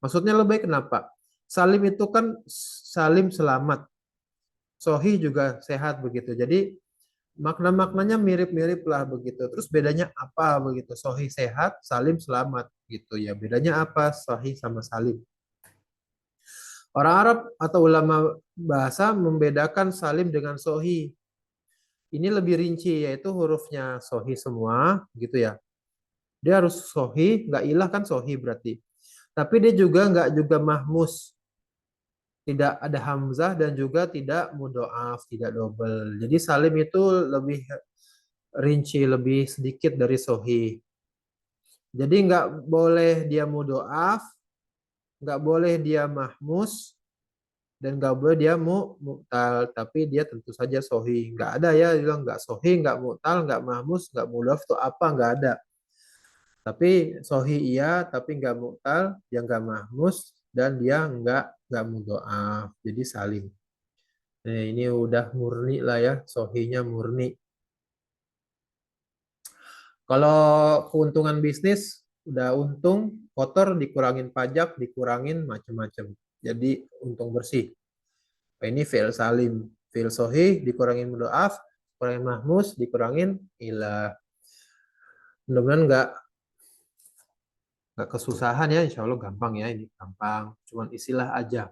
Maksudnya lebay kenapa? Salim itu kan salim selamat. Sohi juga sehat begitu. Jadi makna-maknanya mirip-mirip lah begitu. Terus bedanya apa begitu? Sohi sehat, salim selamat gitu ya. Bedanya apa sohi sama salim? Orang Arab atau ulama bahasa membedakan salim dengan sohi. Ini lebih rinci, yaitu hurufnya sohi semua gitu ya. Dia harus sohi, nggak ilah kan sohi berarti. Tapi dia juga nggak juga mahmus. Tidak ada hamzah dan juga tidak mudhoaf, tidak double. Jadi salim itu lebih rinci, lebih sedikit dari sohi. Jadi nggak boleh dia mudhoaf, nggak boleh dia mahmus, dan nggak boleh dia mu'tal. Tapi dia tentu saja sohi. Nggak ada ya bilang nggak sohi, nggak mu'tal, nggak mahmus, nggak mudhoaf itu apa, nggak ada. Tapi sohi iya, tapi nggak mu'tal, dia nggak mahmus, dan dia nggak mudhoaf. Jadi salim. Nah, ini udah murni lah ya, sohinya murni. Kalau keuntungan bisnis, udah untung, kotor, dikurangin pajak, dikurangin macam-macam. Jadi untung bersih. Nah, ini fi'il salim. Fi'il sohi, dikurangin mudhoaf, dikurangin mahmus, dikurangin ilah. Mudah-mudahan nggak kesusahan ya, insya Allah gampang ya, ini gampang. Cuman istilah aja.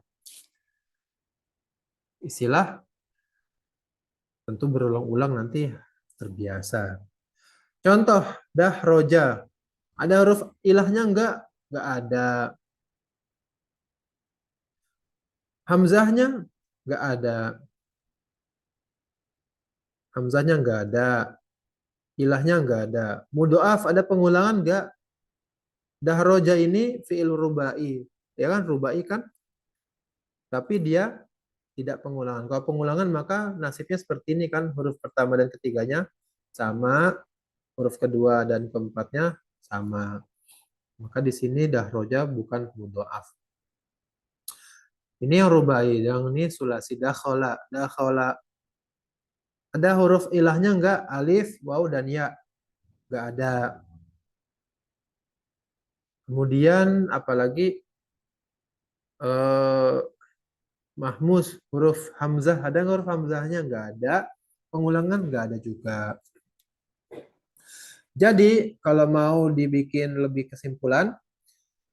Istilah tentu berulang-ulang nanti terbiasa. Contoh, roja. Ada huruf ilahnya enggak? Enggak ada. Hamzahnya enggak ada. Hamzahnya enggak ada. Ilahnya enggak ada. Mudhoaf ada pengulangan enggak? Roja ini fi'il rubai. Ya kan, rubai kan? Tapi dia tidak pengulangan. Kalau pengulangan maka nasibnya seperti ini kan, huruf pertama dan ketiganya sama, huruf kedua dan keempatnya sama. Maka di sini roja bukan mudhoaf. Ini yang rubai, yang ini sulasi dakhala. Ada huruf ilahnya enggak? Alif, waw, dan ya. Enggak ada. Kemudian apalagi mahmus, huruf hamzah. Ada huruf hamzahnya? Enggak ada. Pengulangan enggak ada juga. Jadi kalau mau dibikin lebih kesimpulan,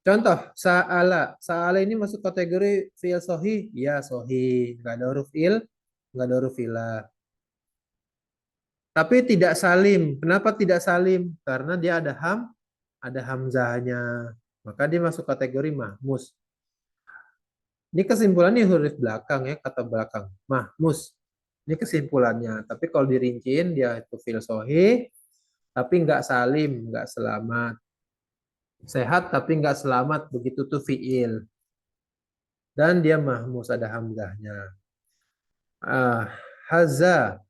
contoh sa'ala. Sa'ala ini masuk kategori fi'il sohi? Ya, sohi. Enggak ada huruf il, enggak ada huruf ilah. Tapi tidak salim. Kenapa tidak salim? Karena dia ada hamzahnya. Maka dia masuk kategori mahmus. Ini kesimpulannya huruf belakang ya, kata belakang. Mahmus. Ini kesimpulannya. Tapi kalau dirinciin dia itu fi'il sohi, tapi nggak salim, nggak selamat. Sehat tapi nggak selamat, begitu tuh fi'il. Dan dia mahmus, ada hamzahnya. Haza.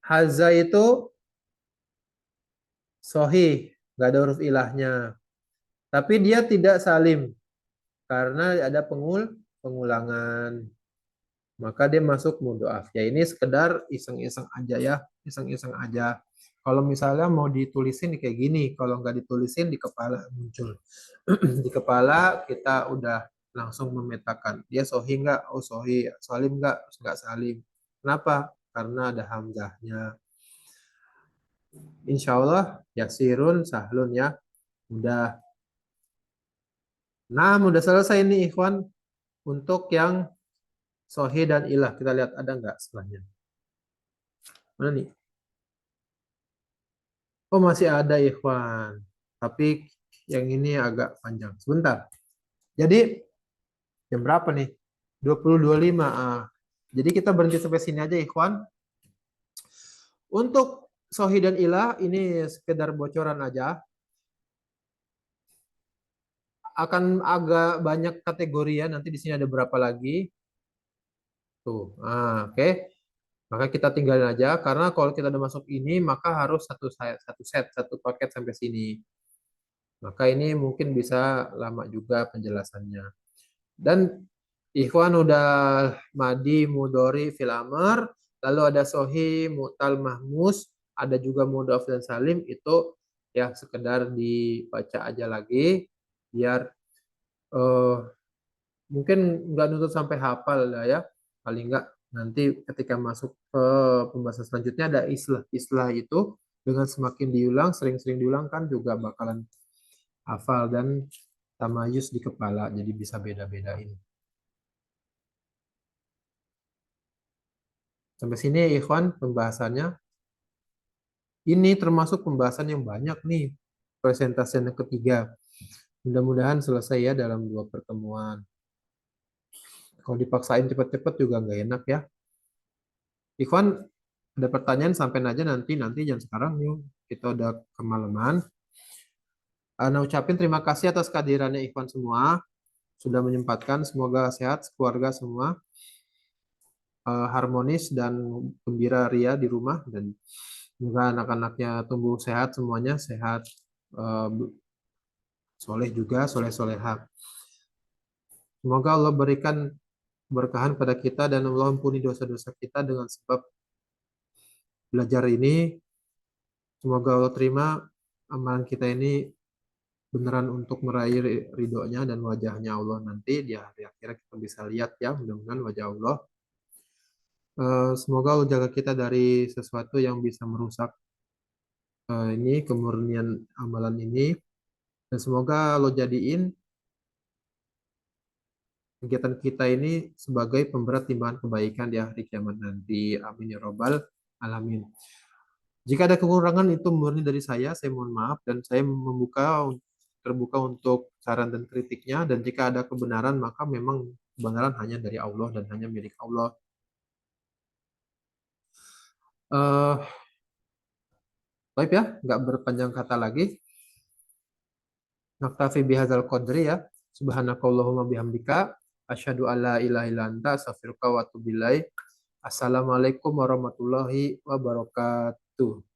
Haza itu sohi, nggak ada huruf ilahnya. Tapi dia tidak salim, karena ada pengulangan. Maka dia masuk mudhoaf. Ya ini sekedar iseng-iseng aja ya, iseng-iseng aja. Kalau misalnya mau ditulisin kayak gini, kalau nggak ditulisin di kepala muncul. Di kepala kita udah langsung memetakan. Dia sohi nggak? Oh sohi. Salim nggak? Nggak salim. Kenapa? Karena ada hamzahnya. Insya Allah yasirun sahlun ya. Udah. Nah, udah selesai nih ikhwan. Untuk yang sohi dan ilah. Kita lihat ada nggak setelahnya. Mana nih? Oh masih ada ikhwan. Tapi yang ini agak panjang. Sebentar. Jadi jam berapa nih? 20.25. Jadi kita berhenti sampai sini aja ikhwan. Untuk sohi dan ilah ini sekedar bocoran aja. Akan agak banyak kategori ya. Nanti di sini ada berapa lagi. Tuh. Oke. Maka kita tinggalin aja. Karena kalau kita udah masuk ini, maka harus satu set, satu paket sampai sini. Maka ini mungkin bisa lama juga penjelasannya. Dan ikhwan udah madi, mudhari, fil amr, lalu ada sohi, mu'tal, mahmus, ada juga mudhaf dan salim, itu ya sekedar dibaca aja lagi. biar eh, mungkin nggak nuntut sampai hafal lah ya, paling nggak nanti ketika masuk ke pembahasan selanjutnya ada istilah-istilah itu, dengan semakin diulang, sering-sering diulang kan juga bakalan hafal dan tamayus di kepala, jadi bisa beda-bedain. Sampai sini Ikhwan pembahasannya. Ini termasuk pembahasan yang banyak nih, presentasi yang ketiga. Mudah-mudahan selesai ya dalam 2 pertemuan. Kalau dipaksain cepat-cepat juga nggak enak ya. Ikhwan, ada pertanyaan sampai aja nanti jangan sekarang yuk. Kita udah kemalaman. Ana ucapin terima kasih atas kehadirannya Ikhwan semua, sudah menyempatkan. Semoga sehat keluarga semua, harmonis dan gembira ria di rumah, dan semoga anak-anaknya tumbuh sehat semuanya, sehat, eh, soleh juga, soleh-solehah. Semoga Allah berikan keberkahan pada kita dan Allah ampuni dosa-dosa kita dengan sebab belajar ini. Semoga Allah terima amalan kita ini beneran untuk meraih ridhonya dan wajahnya Allah nanti di hari akhirat, kita bisa lihat ya, mudah-mudahan wajah Allah. Semoga Allah jaga kita dari sesuatu yang bisa merusak ini kemurnian amalan ini, dan semoga Allah jadiin kegiatan kita ini sebagai pemberat timbangan kebaikan di hari kiamat nanti. Amin ya robbal alamin. Jika ada kekurangan itu murni dari saya mohon maaf, dan saya terbuka untuk saran dan kritiknya, dan jika ada kebenaran maka memang kebenaran hanya dari Allah dan hanya milik Allah. Baik ya, nggak berpanjang kata lagi. Naktafi bihadzal qadri ya. Subhanakallahumma bihamdika asyhadu alla ilaha illa anta astaghfiruka wa atubu ilaik. Assalamualaikum warahmatullahi wabarakatuh.